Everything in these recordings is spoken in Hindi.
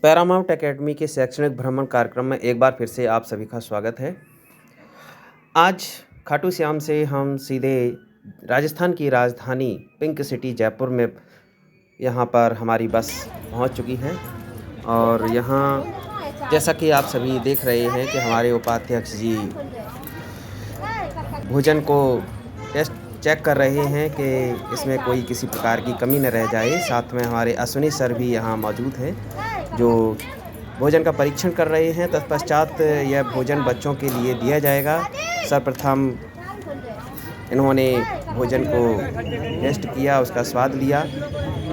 पैरामाउंट एकेडमी के शैक्षणिक भ्रमण कार्यक्रम में एक बार फिर से आप सभी का स्वागत है। आज खाटू श्याम से हम सीधे राजस्थान की राजधानी पिंक सिटी जयपुर में यहाँ पर हमारी बस पहुँच चुकी है और यहाँ जैसा कि आप सभी देख रहे हैं कि हमारे उपाध्यक्ष जी भोजन को टेस्ट चेक कर रहे हैं कि इसमें कोई किसी प्रकार की कमी न रह जाए। साथ में हमारे अश्विनी सर भी यहाँ मौजूद हैं जो भोजन का परीक्षण कर रहे हैं। तत्पश्चात यह भोजन बच्चों के लिए दिया जाएगा। सर्वप्रथम इन्होंने भोजन को टेस्ट किया, उसका स्वाद लिया।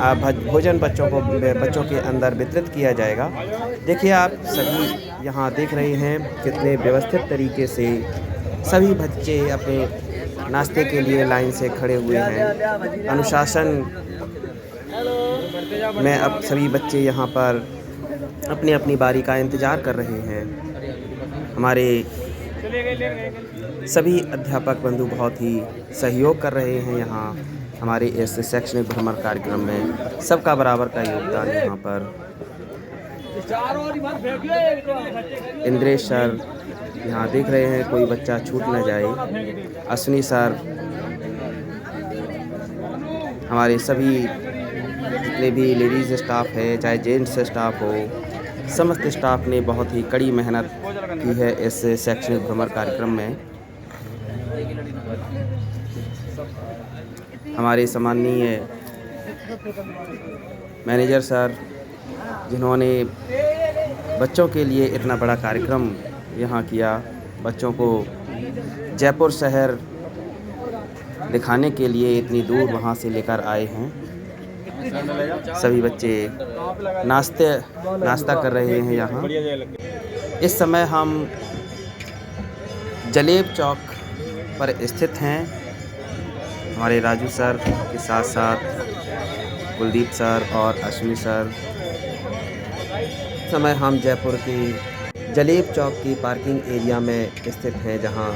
अब भोजन बच्चों के अंदर वितरित किया जाएगा। देखिए, आप सभी यहाँ देख रहे हैं कितने व्यवस्थित तरीके से सभी बच्चे अपने नाश्ते के लिए लाइन से खड़े हुए हैं। अनुशासन में अब सभी बच्चे यहाँ पर अपनी अपनी बारी का इंतज़ार कर रहे हैं। हमारे सभी अध्यापक बंधु बहुत ही सहयोग कर रहे हैं। यहाँ हमारे इस शैक्षणिक भ्रमण कार्यक्रम में सबका बराबर का योगदान यहाँ पर इंद्रेश सर यहाँ देख रहे हैं, कोई बच्चा छूट न जाए। अश्विनी सर, हमारे सभी जितने भी लेडीज़ स्टाफ है, चाहे जेंट्स स्टाफ हो, समस्त स्टाफ ने बहुत ही कड़ी मेहनत की है इस शैक्षणिक भ्रमण कार्यक्रम में। हमारे सम्माननीय मैनेजर सर, जिन्होंने बच्चों के लिए इतना बड़ा कार्यक्रम यहाँ किया, बच्चों को जयपुर शहर दिखाने के लिए इतनी दूर वहाँ से लेकर आए हैं। सभी बच्चे नाश्ता कर रहे हैं यहाँ। इस समय हम जलेब चौक पर स्थित हैं। हमारे राजू सर के साथ साथ कुलदीप सर और अश्विनी सर। समय हम जयपुर की जलेब चौक की पार्किंग एरिया में स्थित हैं, जहां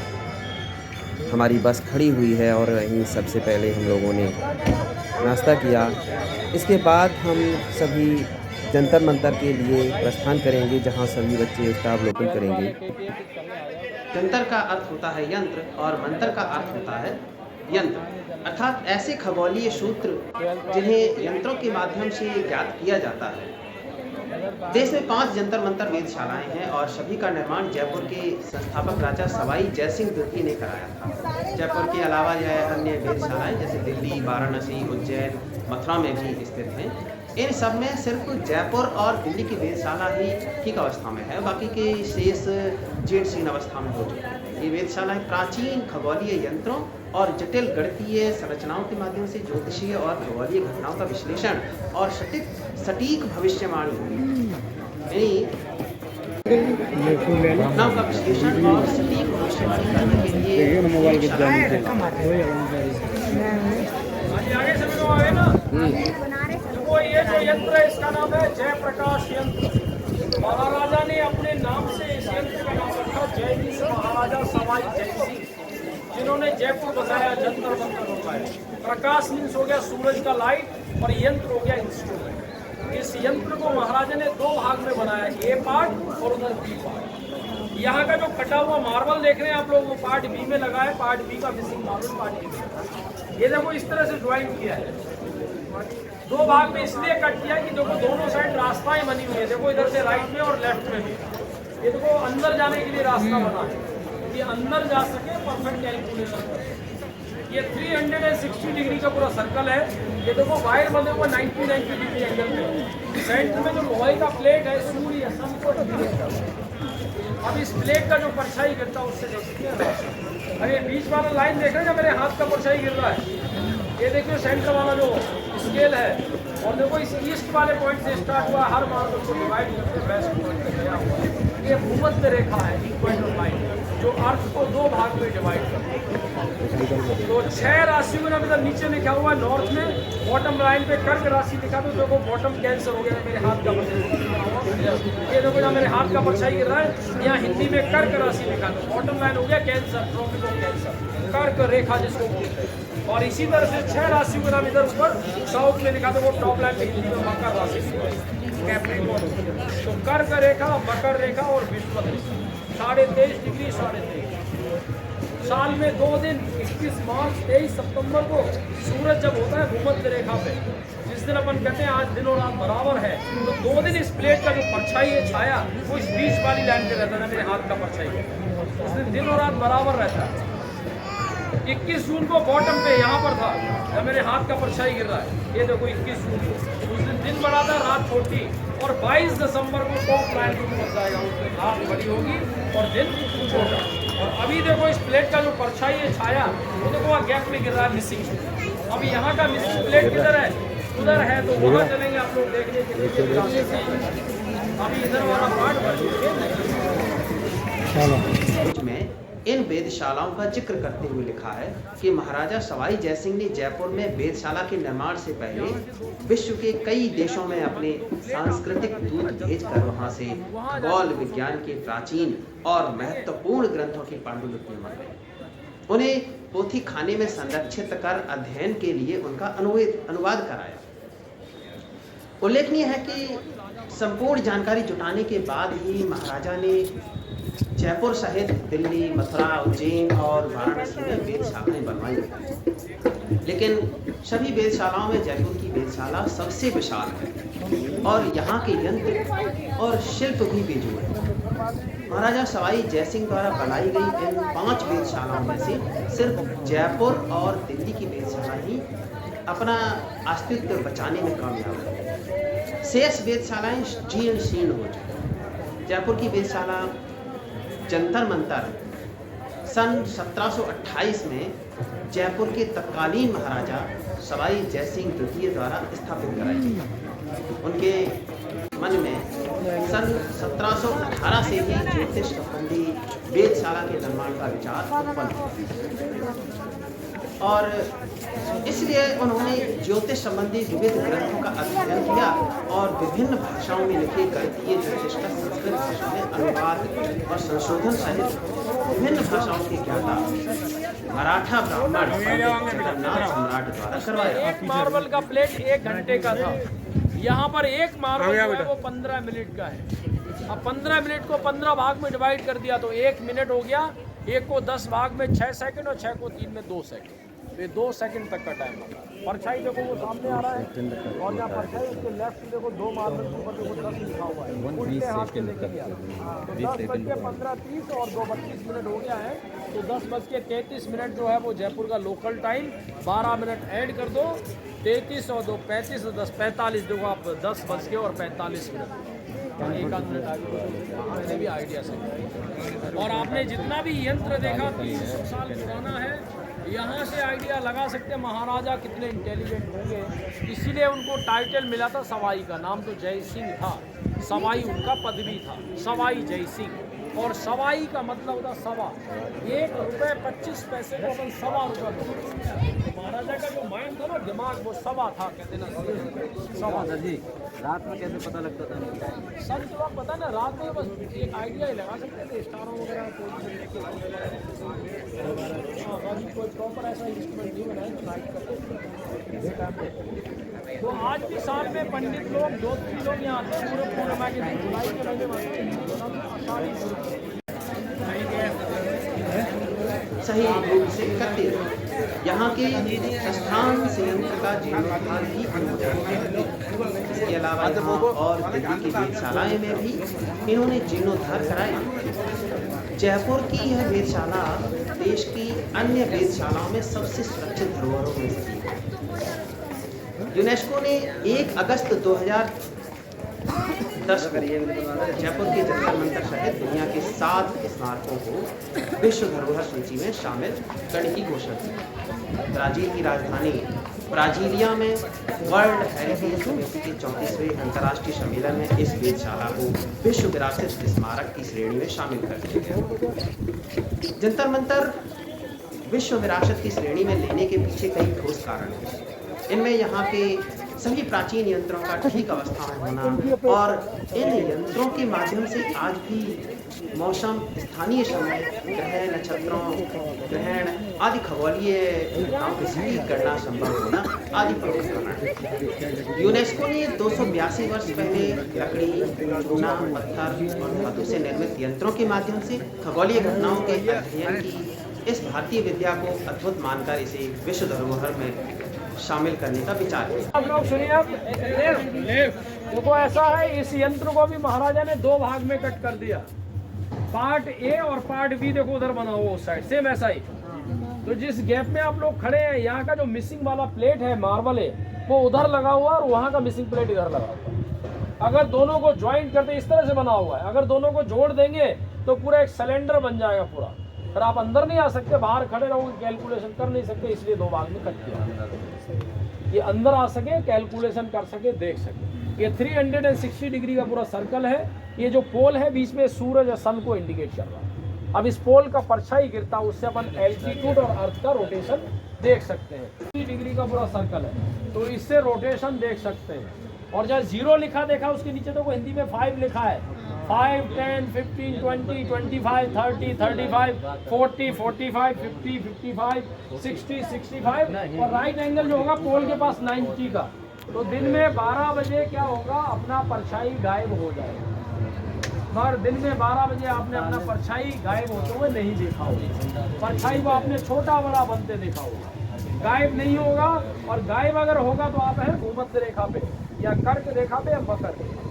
हमारी बस खड़ी हुई है और वहीं सबसे पहले हम लोगों ने नाश्ता किया। इसके बाद हम सभी जंतर मंतर के लिए प्रस्थान करेंगे, जहां सभी बच्चे उसका अवलोकन करेंगे। जंतर का अर्थ होता है यंत्र और मंतर का अर्थ होता है यंत्र, अर्थात ऐसे खगोलीय सूत्र जिन्हें यंत्रों के माध्यम से ज्ञात किया जाता है। देश में 5 जंतर मंतर वेधशालाएं हैं और सभी का निर्माण जयपुर के संस्थापक राजा सवाई जयसिंह द्वितीय ने कराया था। जयपुर के अलावा यह अन्य वेधशालाएं जैसे दिल्ली, वाराणसी, उज्जैन, मथुरा में भी स्थित हैं। इन सब में सिर्फ जयपुर और दिल्ली की वेधशाला ही ठीक अवस्था में है, बाकी के शेष जीर्ण अवस्था में हो चुके हैं। ये वेधशालाएं प्राचीन खगोलीय यंत्रों और जटिल गणितीय संरचनाओं के माध्यम से ज्योतिषीय और खगोलीय घटनाओं का विश्लेषण और सटीक भविष्यवाणी घटनाओं का विश्लेषण और सटीक भविष्यवाणी करने के लिए ये जो यंत्र है इसका नाम है जयप्रकाश यंत्र। महाराजा ने अपने नाम से इस यंत्र का नाम रखा जयवीर महाराजा सवाई जयसिंह, जिन्होंने जयपुर बसाया, जंतर मंतर बनवाया। प्रकाश मीन्स हो गया सूरज का लाइट और यंत्र हो गया इंस्ट्रूमेंट। इस यंत्र को महाराजा ने 2 भाग में बनाया, ए पार्ट और उधर बी पार्ट। यहाँ का जो कटा हुआ मार्बल देख रहे हैं आप लोग, वो पार्ट बी में लगा है, पार्ट बी का मिसिंग मार्बल पार्ट ए में। ये देखो इस तरह से ड्राइंग किया है। 2 भाग में इसलिए कट किया कि देखो दोनों साइड रास्ताएं बनी हुई है। देखो इधर से राइट में और लेफ्ट में भी। ये देखो अंदर जाने के लिए रास्ता बना है, ये अंदर जा सके, परफेक्ट कैलकुलेशन। ये 360 डिग्री का पूरा सर्कल है। ये देखो वायर बने हुए 90 डिग्री एंगल में। सेंटर में जो लोहे का प्लेट है, सूर्य सन को डिग्रेड करता है। अब इस प्लेट का जो परछाई गिरता है उससे देखते हैं। अरे बीच वाला लाइन देख रहे हैं, मेरे हाथ का परछाई गिर रहा है। ये देखिए सेंटर वाला जो स्केल है, और देखो इस ईस्ट वाले पॉइंट से स्टार्ट हुआ, हर मार्ग को डिवाइड करके वेस्ट पॉइंट पे गया हुआ। ये भूमध्य रेखा है, इक्वेटर लाइन, जो अर्थ को 2 भाग में डिवाइड करती है। तो 6 राशियों में इधर नीचे लिखा हुआ है नॉर्थ में, बॉटम लाइन पे कर्क राशि लिखा, तो देखो बॉटम कैंसर हो गया। मेरे हाथ का परछाई, ये देखो यहाँ मेरे हाथ का परछाई गिर रहा है, यहाँ हिंदी में कर्क राशि लिखा, तो बॉटम लाइन हो गया कैंसर, ट्रॉपिक कैंसर, कर्क रेखा जिसको बोलते हैं। और इसी तरह से 6 राशियों का नाम इधर ऊपर साउथ में लिखा था, वो टॉप लाइन में हिंदी में मकर राशि। कैप्रिकॉर्न होती है। तो कर्क रेखा, मकर रेखा और विषुवत रेखा 23.5 डिग्री 23.5 साल में 2 दिन 21 मार्च 23 सितंबर को सूरज जब होता है भूमध्य रेखा पे, जिस दिन अपन कहते हैं आज दिन और रात बराबर है, तो 2 दिन इस प्लेट का जो परछाई है छाया वो इस बीच वाली लाइन पे रहता है, मेरे हाथ का परछाई उस दिन दिन और रात बराबर रहता है। 21 जून को बॉटम पे यहाँ पर था जब मेरे हाथ का परछाई गिर रहा है, ये देखो 21 जून को, उस दिन दिन बड़ा था रात छोटी, और 22 दिसंबर को टॉप लाइन पे पहुंच जाएगा, उस दिन रात बड़ी होगी और दिन छोटा। और अभी देखो इस प्लेट का जो परछाई है छाया वो देखो वहाँ गैप में गिर रहा है मिसिंग। अभी यहाँ का मिसिंग प्लेट किधर है, उधर है, तो वहाँ चलेंगे आप लोग देखने के लिए। अभी इधर वाला पार्ट भर में इन वेधशालाओं का जिक्र करते हुए लिखा है कि महाराजा सवाई जयसिंह ने जयपुर में वेधशाला के निर्माण से पहले विश्व के कई देशों में अपने सांस्कृतिक दूत भेजकर वहां से खगोल विज्ञान के प्राचीन और महत्वपूर्ण ग्रंथों की पांडुलिपियां मंगाई। उन्हें पोथी खाने में संरक्षित कर अध्ययन के लिए उनका अनुवाद कराया। उल्लेखनीय है कि संपूर्ण जानकारी जुटाने के बाद ही महाराजा ने जयपुर सहित दिल्ली, मथुरा, उज्जैन और वाराणसी में वेधशालाएं बनवाई। लेकिन सभी वेधशालाओं में जयपुर की वेधशाला सबसे विशाल है और यहाँ के यंत्र और शिल्प भी बेजोड़ है। महाराजा सवाई जयसिंह द्वारा बनाई गई इन 5 वेधशालाओं में से सिर्फ जयपुर और दिल्ली की वेधशाला ही अपना अस्तित्व बचाने में कामयाब है। शेष वेधशालाएं जीर्ण शीर्ण हो चुकी। जयपुर की वेधशाला जंतर मंतर सन 1728 में जयपुर के तत्कालीन महाराजा सवाई जयसिंह द्वितीय द्वारा स्थापित कराई गई। उनके मन में सन 1718 से ही ज्योतिष संबंधी वेधशाला के निर्माण का विचार उत्पन्न हुआ और इसलिए उन्होंने ज्योतिष संबंधी विविध ग्रंथों का अध्ययन किया और विभिन्न भाषाओं में लिखे गणितीय ज्योतिष का संस्कृत भाषा में अनुवाद और संशोधन सहित विभिन्न भाषाओं के ज्ञाता मराठा ब्राह्मण जगन्नाथ सम्राट द्वारा करवाया। एक मार्बल का प्लेट 1 घंटे का था, यहाँ पर एक मार्बल जो है वो 15 मिनट का है। अब 15 मिनट को 15 भाग में डिवाइड कर दिया तो 1 मिनट हो गया, एक को 10 भाग में 6 सेकंड और 6 को 3 में 2 सेकंड, ये 2 सेकंड तक का टाइम लगा। परछाई देखो वो सामने आ रहा है और जहाँ परछाई उसके लेफ्ट में देखो 2 मार्बल के ऊपर देखो 10 लिखा हुआ है, उल्टे हाथ से लेके गया तो 10:15:30 और 2:32 मिनट हो गया है, तो 10:33 जो है वो जयपुर का लोकल टाइम, 12 मिनट ऐड कर दो, 33 और 2 35 और 10 45, देखो आप 10:45 एक आध मिनट आगे मैंने भी आइडिया से। और आपने जितना भी यंत्र देखा 300 साल पुराना है, यहाँ से आइडिया लगा सकते हैं महाराजा कितने इंटेलिजेंट होंगे। इसीलिए उनको टाइटल मिला था सवाई का, नाम तो जय सिंह था, सवाई उनका पदवी था, सवाई जय सिंह। और सवाई का मतलब होता सवा, 1 रुपये 25 पैसे को अपन सवा रुपये। महाराजा का जो माइंड था ना, दिमाग, वो सवा था, कहते ना सवा था जी। रात में कैसे पता लगता था? सर जो आप पता ना रात में बस एक आइडिया ही लगा सकते थे, स्टारों वगैरह कोई प्रॉपर ऐसा इंस्ट्रूमेंट नहीं बनाया तो नाइट करते। तो आज भी साथ में पंडित लोग 2-3 लोग यहाँ आते हैं, पूरे पूर्णिमा के दिन जुलाई के महीने में सही रूप से करते हैं। यहाँ के संस्थान संयंत्र का जीर्णोद्धार भी इसके अलावा यहाँ और दिल्ली की वेधशालाएं में भी इन्होंने जीर्णोद्धार कराए। जयपुर की यह वेधशाला देश की अन्य वेधशालाओं में सबसे सुरक्षित धरोहरों में से एक है। यूनेस्को ने 1 अगस्त 2010 को जयपुर के जंतर मंतर सहित दुनिया के 7 स्मारकों को विश्व धरोहर सूची में शामिल करने की घोषणा की। ब्राजील की राजधानी ब्राजीलिया में वर्ल्ड हेरिटेज समिति के 34वें अंतर्राष्ट्रीय सम्मेलन में इस वेधशाला को विश्व विरासत स्मारक की श्रेणी में शामिल कर दिया गया। जंतर मंतर विश्व विरासत की श्रेणी में लेने के पीछे कई ठोस कारण हैं। इनमें यहाँ के सभी प्राचीन यंत्रों का ठीक अवस्था में होना और इन यंत्रों के माध्यम से आज भी मौसम, स्थानीय समय, ग्रह, नक्षत्रों, ग्रहण आदि खगोलीय घटनाओं की सटीक गणना संभव होना आदि प्रमुख कारण है। यूनेस्को ने 282 वर्ष पहले लकड़ी, चूना, पत्थर और धातु से निर्मित यंत्रों के माध्यम से खगोलीय घटनाओं के अध्ययन की इस भारतीय विद्या को अद्भुत मानकर इसे विश्व धरोहर में शामिल करने का विचार है। आप लोग सुनिए, आप देखो ऐसा है, इस यंत्र को भी महाराजा ने दो भाग में कट कर दिया, पार्ट ए और पार्ट बी। देखो उधर बना हुआ उस साइड सेम ऐसा ही। तो जिस गैप में आप लोग खड़े हैं, यहाँ का जो मिसिंग वाला प्लेट है, मार्बल है, वो उधर लगा हुआ और वहाँ का मिसिंग प्लेट इधर लगा हुआ। अगर दोनों को ज्वाइंट करते, इस तरह से बना हुआ है, अगर दोनों को जोड़ देंगे तो पूरा एक सिलेंडर बन जाएगा पूरा। पर आप अंदर नहीं आ सकते, बाहर खड़े रहोगे, कैलकुलेशन कर नहीं सकते, इसलिए दो भाग में कट किया। ये अंदर आ सके, कैलकुलेशन कर सके, देख सके। ये 360 डिग्री का पूरा सर्कल है। ये जो पोल है बीच में सूरज या सन को इंडिकेट कर रहा है। अब इस पोल का परछाई गिरता है, उससे अपन एल्टीट्यूड और अर्थ का रोटेशन देख सकते हैं। 3 डिग्री का पूरा सर्कल है, तो इससे रोटेशन देख सकते हैं। और जहाँ 0 लिखा देखा, उसके नीचे तो हिंदी में 5 लिखा है। 5, 10, 15, 20, 25, 30, 35, 40, 45, 50, 55, 60, 65 और राइट एंगल जो होगा पोल के पास 90 का। तो दिन में 12 बजे क्या होगा, अपना परछाई गायब हो जाएगा। मगर दिन में 12 बजे आपने अपना परछाई गायब होते हुए नहीं देखा होगा। परछाई को आपने छोटा बड़ा बनते देखा होगा, गायब नहीं होगा। और गायब अगर होगा तो आप हैं भूमध्य रेखा पे या कर्क रेखा पे या मकर रेखा।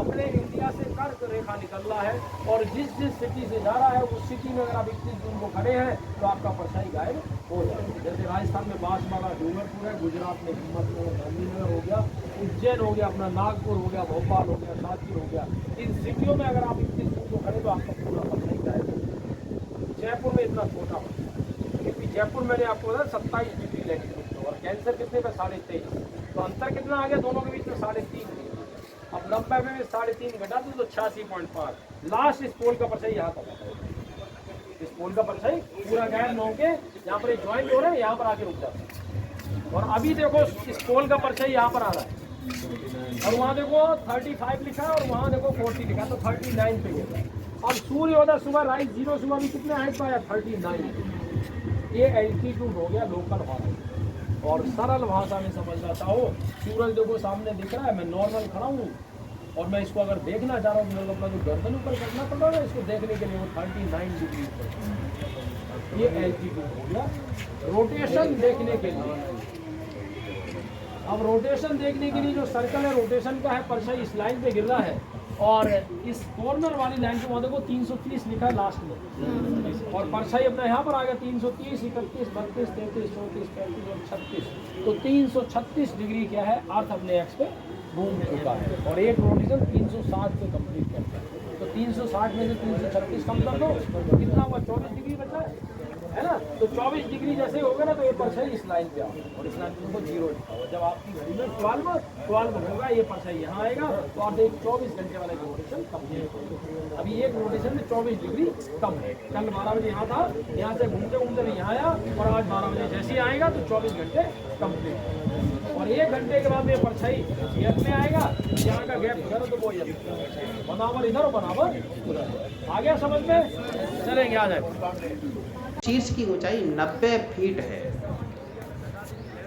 अपने इंडिया से कर्क रेखा निकल रहा है और जिस सिटी से जा रहा है उस सिटी में अगर आप 21 जून को खड़े हैं तो आपका परछाई गायब हो जाएगा। जैसे राजस्थान में बांसवाड़ा, डूंगरपुर है, गुजरात में हिम्मतनगर, गांधीनगर हो गया, उज्जैन हो गया, अपना नागपुर हो गया, भोपाल हो गया, सातपुर हो गया। इन सिटियों में अगर आप 21 जून को खड़े तो आपका पूरा परछाई गायब हो जाएगा। जयपुर में इतना छोटा होता है क्योंकि जयपुर मैंने आपको बताया 27 डिग्री लैटिट्यूड और कैंसर कितने पे 23.5। तो अंतर कितना आ गया दोनों के बीच में 3.5। अब 90 में 3.5 घटा दो तो 86.5। लास्ट इस पोल का परछाई यहाँ तक आता है। इस पोल का परछाई पूरा गायब न होके यहाँ पर ज्वाइंट हो रहा है, यहाँ पर आके रुक जाता है। और अभी देखो इस पोल का परछाई यहाँ पर आ रहा है और वहाँ देखो 35 लिखा है और वहाँ देखो 40 लिखा है, तो 39 पे गया। अब सूर्योदय सुबह राइट 0 सुबह भी कितने हाइट पाया, 39। ये एल्टीट्यूड हो गया, लोकल हॉर्न। और सरल भाषा में समझना चाहो, सूरज देखो सामने दिख रहा है, मैं नॉर्मल खड़ा हूँ और मैं इसको अगर देखना चाह रहा हूँ तो मेरे को अपना जो गर्दन ऊपर करना पड़ रहा है इसको देखने के लिए, वो 39 डिग्री पर। ये एल्टीट्यूड हो गया। रोटेशन देखने के लिए, अब रोटेशन देखने के लिए जो सर्कल है रोटेशन का है, परछाई इस लाइन पे गिर रहा है और इस कॉर्नर वाली लाइन पे वहाँ देखो 330 लिखा है लास्ट में और परछाई अपना यहाँ पर आ गया 330, 31, 32, 33, 34, 35 और 36। तो 336 डिग्री क्या है, अर्थ अपने एक्स पे घूम चुका है और एक रोटेशन 360 पे कंप्लीट करता है। तो 360 में से 336 कम कर दो तो कितना हुआ, 24 डिग्री बचा है ना। तो 24 डिग्री जैसे होगा ना तो ये परछाई इस लाइन पे आओ और इस लाइन पे को 0 लिखा हुआ। जब आपकी घड़ी में 12 होगा ये परछाई यहाँ आएगा तो आप एक 24 घंटे वाला रोटेशन कंप्लीट होगा। अभी एक रोटेशन में 24 डिग्री कम है। कल 12 बजे यहाँ था, यहाँ से घूमते घूमते भी यहाँ आया और आज 12 बजे जैसे ही आएगा तो 24 घंटे कंप्लीट। और 1 घंटे के बाद में परछाई गैप में आएगा, यहाँ का गैप इधर तो वो बराबर इधर और बराबर उधर। आ गया समझ में, चलेंगे आ जाए। शीर्ष की ऊंचाई 90 फीट है,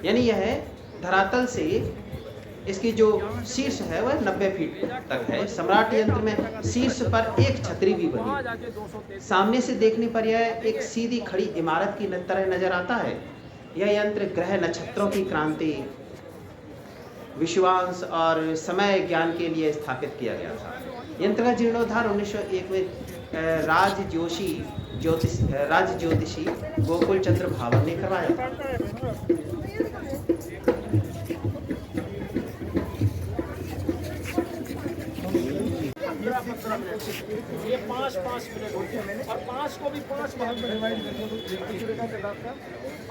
यानी यह धरातल से इसकी जो शीर्ष है वह 90 फीट तक है। सम्राट यंत्र में शीर्ष पर एक छतरी भी बनी, सामने से देखने पर यह एक सीधी खड़ी इमारत की तरह नजर आता है। यह यंत्र ग्रह नक्षत्रों की क्रांति, विश्वास और समय ज्ञान के लिए स्थापित किया गया था। यंत्र का जीर्णोद्धार 1901 में राज ज्योतिषी गोकुल चंद्र भावर ने करवाया था। 15-15 मिनट, ये 5-5 मिनट होते हैं और 5 को भी 5 भाग में डिवाइड करके।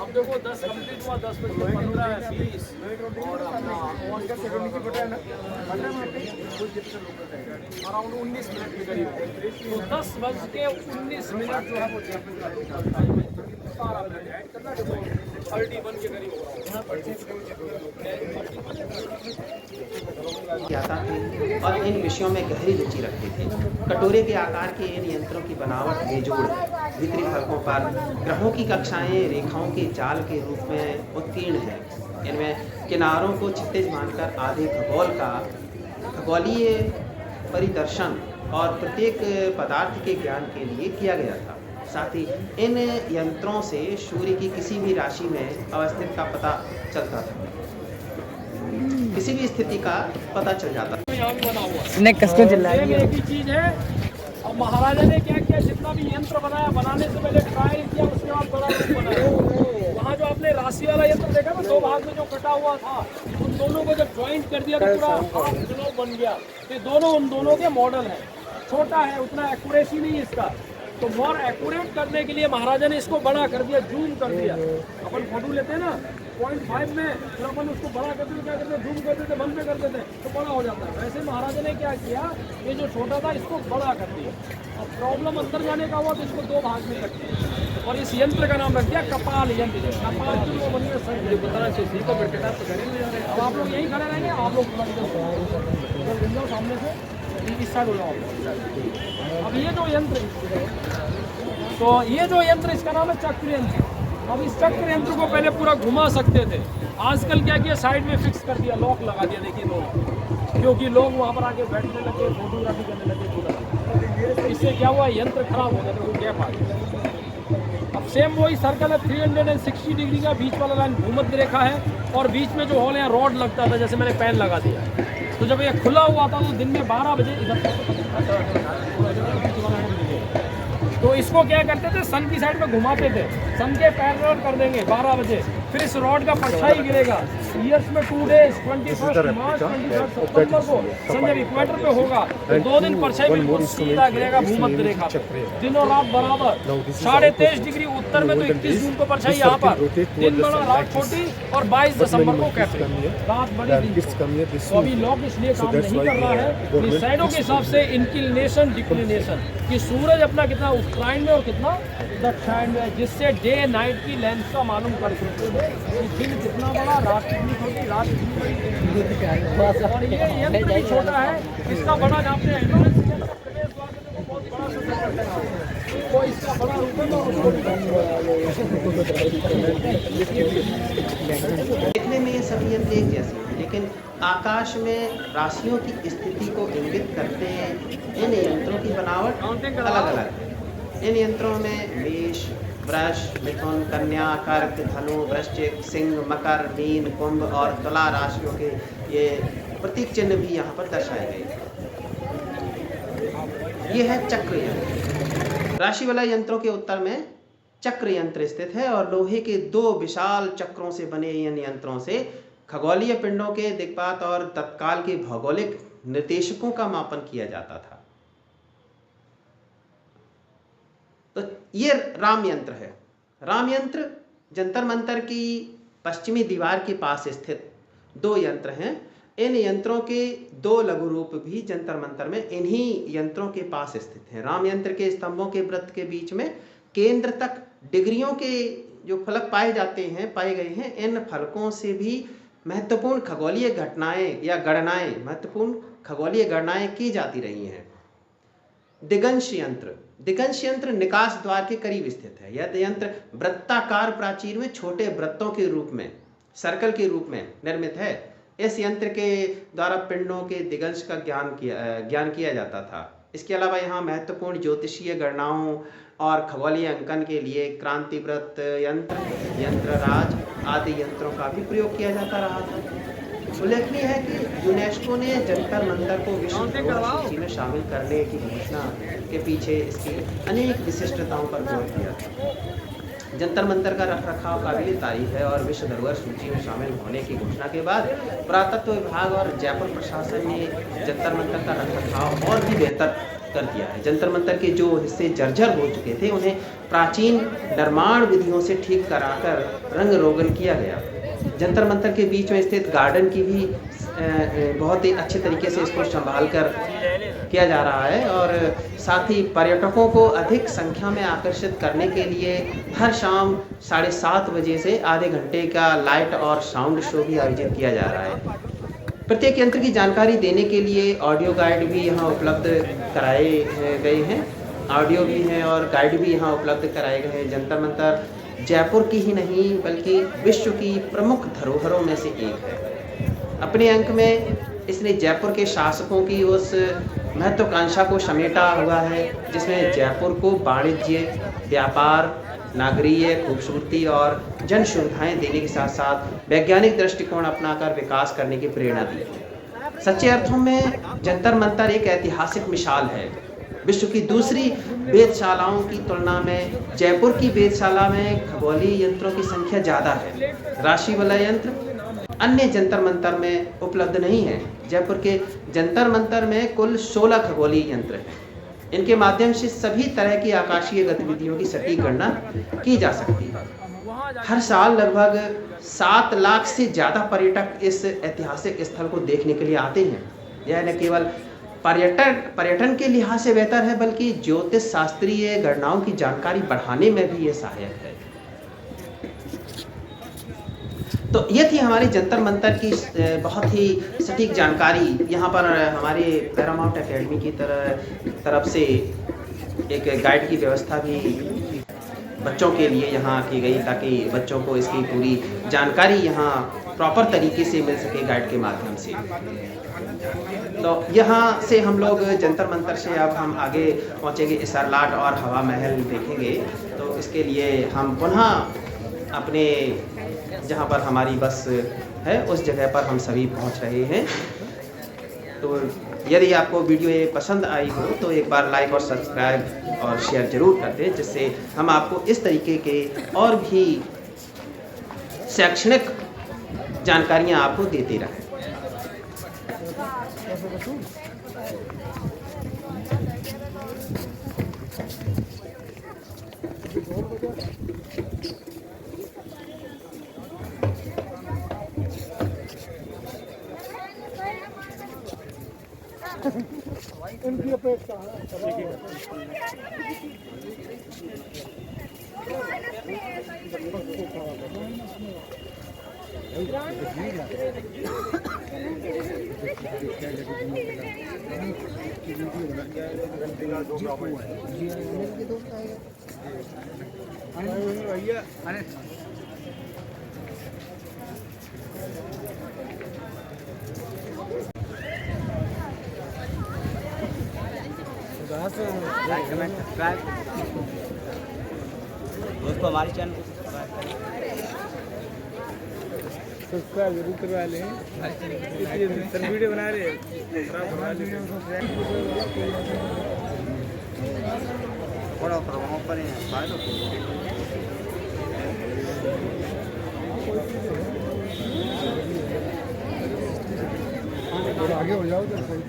अब देखो 10 कंप्लीट हुआ, 10 बजे 15 20 और अपना अराउंड 19 मिनट के करीब। तो 10:19 जो है वो 31 के करीब हो रहा जाता थे और इन विषयों में गहरी रुचि रखते थे। कटोरे के आकार के इन यंत्रों की बनावट बेजोड़ भीतरी फलकों पर ग्रहों की कक्षाएं रेखाओं के जाल के रूप में उत्कीर्ण है। इनमें किनारों को क्षितिज मानकर आधे खगोलीय परिदर्शन और प्रत्येक पदार्थ के ज्ञान के लिए किया गया था। साथ ही इन यंत्रों से सूर्य की किसी भी राशि में अवस्थित का पता चलता था, किसी भी स्थिति का पता चल जाता था। यहाँ भी बना हुआ स्नेक कसको चिल्ला रही है। एक ही चीज है। अब महाराजा ने क्या किया, जितना भी यंत्र बनाया, बनाने से पहले ट्रायल किया, उसके बाद बड़ा रूप बनाया। वहाँ जो आपने राशि वाला यंत्र देखा ना, 2 भाग में जो कटा हुआ था, उन दोनों को जब ज्वाइंट कर दिया तो पूरा हाफ ग्लोब बन गया। तो दोनों उन दोनों के मॉडल है। छोटा है, उतना एक्यूरेसी नहीं है इसका, तो मोर एक्यूरेट करने के लिए महाराजा ने इसको बड़ा कर दिया, जूम कर दिया। अपन फोटो लेते हैं ना 0.5 में, फिर अपन उसको बड़ा करते थे, क्या करते हैं, जूम कर देते, 1 पे कर देते तो बड़ा हो जाता है। वैसे महाराजा ने क्या किया, ये जो छोटा था इसको बड़ा कर दिया। अब प्रॉब्लम अंदर जाने का हुआ तो इसको 2 भाग में कट दिया और इस यंत्र का नाम रख दिया कपाल यंत्र। कपाल की वो बनी है सर, अब आप लोग यहीं खड़े रहेंगे, आप लोग सामने से इस साइड हो जाओ। अब ये जो यंत्र, तो ये जो यंत्र इसका नाम है चक्र यंत्र। अब इस चक्र यंत्र को पहले पूरा घुमा सकते थे, आजकल क्या किया, साइड में फिक्स कर दिया, लॉक लगा दिया। देखिए लोग, क्योंकि लोग वहाँ पर आके बैठने लगे, फोटोग्राफी करने लगे पूरा, इससे क्या हुआ, यंत्र खराब हो गया, तो वो गैप आ गया। अब सेम वही सर्कल है, 360 डिग्री का बीच वाला लाइन भूमध्य रेखा है और बीच में जो होल है रॉड लगता था, जैसे मैंने पैन लगा दिया। तो जब ये खुला हुआ था तो दिन में 12 बजे इधर, तो इसको क्या करते थे, सन की साइड में घुमाते थे, सन के पैरेलल कर देंगे 12 बजे, फिर इस रॉड का परछाई गिरेगा। ईयर्स में 2 डेज, 21 मार्च 23 सितंबर को सन जब इक्वेटर पे होगा तो 2 दिन परछाई बिल्कुल सीधा गिरेगा भूमध्य रेखा पे, दिन और रात बराबर। 23.5 डिग्री उत्तर में तो 21 जून को परछाई यहाँ पर, दिन बड़ा रात छोटी, और 22 दिसंबर को कैसे रात बड़ी दिन। तो अभी लॉक इसलिए काम नहीं कर रहा है कि साइडों के हिसाब से इंक्लिनेशन डिक्लिनेशन, कि सूरज अपना कितना उत्तरायण में और कितना दक्षिण में, जिससे डे नाइट की लेंथ का मालूम कर सकते हैं कि दिन कितना बड़ा, रात कितनी छोटी, रात कितनी बड़ी। और ये यंत्र भी छोटा है, इसका बड़ा नापते हैं प्रवेश द्वार में बहुत बड़ा सफर करते हैं, वो इसका बड़ा रूप है। देखने में ये सभी यंत्र एक जैसे हैं, लेकिन आकाश में राशियों की स्थिति को इंगित करते हैं इन यंत्रों की बनावट अलग अलग है। इन यंत्रों में मेष, वृष, मिथुन, कन्या, कर्क, धनु, वृश्चिक, सिंह, मकर, मीन, कुंभ और तुला राशियों के ये प्रतीक चिन्ह भी यहाँ पर दर्शाए गए। ये है चक्र यंत्र। राशि वाला यंत्रों के उत्तर में चक्र यंत्र स्थित है और लोहे के 2 विशाल चक्रों से बने इन यंत्रों से खगोलीय पिंडों के दिक्पात और तत्काल के भौगोलिक निर्देशकों का मापन किया जाता था। तो ये राम यंत्र है। राम यंत्र जंतर मंतर की पश्चिमी दीवार के पास स्थित 2 यंत्र हैं। इन यंत्रों के 2 लघु रूप भी जंतर मंतर में इन्हीं यंत्रों के पास स्थित हैं। राम यंत्र के स्तंभों के वृत्त के बीच में केंद्र तक डिग्रियों के जो फलक पाए गए हैं, इन फलकों से भी महत्वपूर्ण खगोलीय गणनाएं की जाती रही हैं। दिगंश यंत्र निकास द्वार के करीब स्थित है। यह यंत्र वृत्ताकार प्राचीर में छोटे वृत्तों के रूप में, सर्कल के रूप में निर्मित है। इस यंत्र के द्वारा पिंडों के दिगंश का ज्ञान किया जाता था। इसके अलावा यहाँ महत्वपूर्ण ज्योतिषीय गणनाओं और खगोलीय अंकन के लिए क्रांतिवृत्त यंत्र, यंत्रराज आदि यंत्रों का भी प्रयोग किया जाता रहा था। उल्लेखनीय है कि यूनेस्को ने जंतर मंतर को विश्व धरोहर सूची में शामिल करने की घोषणा के पीछे इसकी अनेक विशिष्टताओं पर जोर दिया था। जंतर मंतर का रखरखाव काबिल तारीफ है और विश्व धरोहर सूची में शामिल होने की घोषणा के बाद पुरातत्व विभाग और जयपुर प्रशासन ने जंतर मंतर का रखरखाव और भी बेहतर कर दिया है। जंतर मंतर के जो हिस्से जर्जर हो चुके थे उन्हें प्राचीन निर्माण विधियों से ठीक कराकर रंग रोगन किया गया। जंतर मंतर के बीच में स्थित गार्डन की भी बहुत ही अच्छे तरीके से इसको संभाल कर किया जा रहा है और साथ ही पर्यटकों को अधिक संख्या में आकर्षित करने के लिए हर शाम 7:30 बजे से आधे घंटे का लाइट और साउंड शो भी आयोजित किया जा रहा है। प्रत्येक यंत्र की जानकारी देने के लिए ऑडियो गाइड भी यहाँ उपलब्ध कराए गए हैं। ऑडियो भी हैं और गाइड भी यहाँ उपलब्ध कराए गए हैं। जंतर मंतर जयपुर की ही नहीं बल्कि विश्व की प्रमुख धरोहरों में से एक है। अपने अंक में इसने जयपुर के शासकों की उस महत्वाकांक्षा को समेटा हुआ है जिसमें जयपुर को वाणिज्य, व्यापार, नागरीय खूबसूरती और जन सुविधाएं देने के साथ साथ वैज्ञानिक दृष्टिकोण अपनाकर विकास करने की प्रेरणा दी है। सच्चे अर्थों में जंतर मंतर एक ऐतिहासिक मिसाल है। विश्व की दूसरी वेधशालाओं की तुलना में जयपुर की वेधशाला में खगोलीय यंत्रों की संख्या ज़्यादा है। राशि वलय यंत्र अन्य जंतर मंतर में उपलब्ध नहीं है। जयपुर के जंतर मंतर में कुल 16 खगोलीय यंत्र हैं। इनके माध्यम से सभी तरह की आकाशीय गतिविधियों की सटीक गणना की जा सकती है। हर साल लगभग 7 लाख से ज़्यादा पर्यटक इस ऐतिहासिक स्थल को देखने के लिए आते हैं। यह न केवल पर्यटन के लिहाज से बेहतर है बल्कि ज्योतिष शास्त्रीय गणनाओं की जानकारी बढ़ाने में भी ये सहायक है। तो ये थी हमारी जंतर मंतर की बहुत ही सटीक जानकारी। यहाँ पर हमारे पैरामाउंट एकेडमी की तरफ से एक गाइड की व्यवस्था भी बच्चों के लिए यहाँ की गई ताकि बच्चों को इसकी पूरी जानकारी यहाँ प्रॉपर तरीके से मिल सके गाइड के माध्यम से। तो यहाँ से हम लोग जंतर मंतर से अब हम आगे पहुँचेंगे, इसरलाट और हवा महल देखेंगे। तो इसके लिए हम पुनः अपने जहाँ पर हमारी बस है उस जगह पर हम सभी पहुँच रहे हैं। तो यदि आपको वीडियो ये पसंद आई हो तो एक बार लाइक और सब्सक्राइब और शेयर ज़रूर कर दें, जिससे हम आपको इस तरीके के और भी शैक्षणिक जानकारियाँ आपको देते रहें। इनकी अपेक्षा है। दोस्तों हमारे चैनल को सब्सक्राइब जरूर करवा लें। इसलिए वीडियो बना रहे हैं। थोड़ा प्रभाव पर आगे हो जाओ तो सही।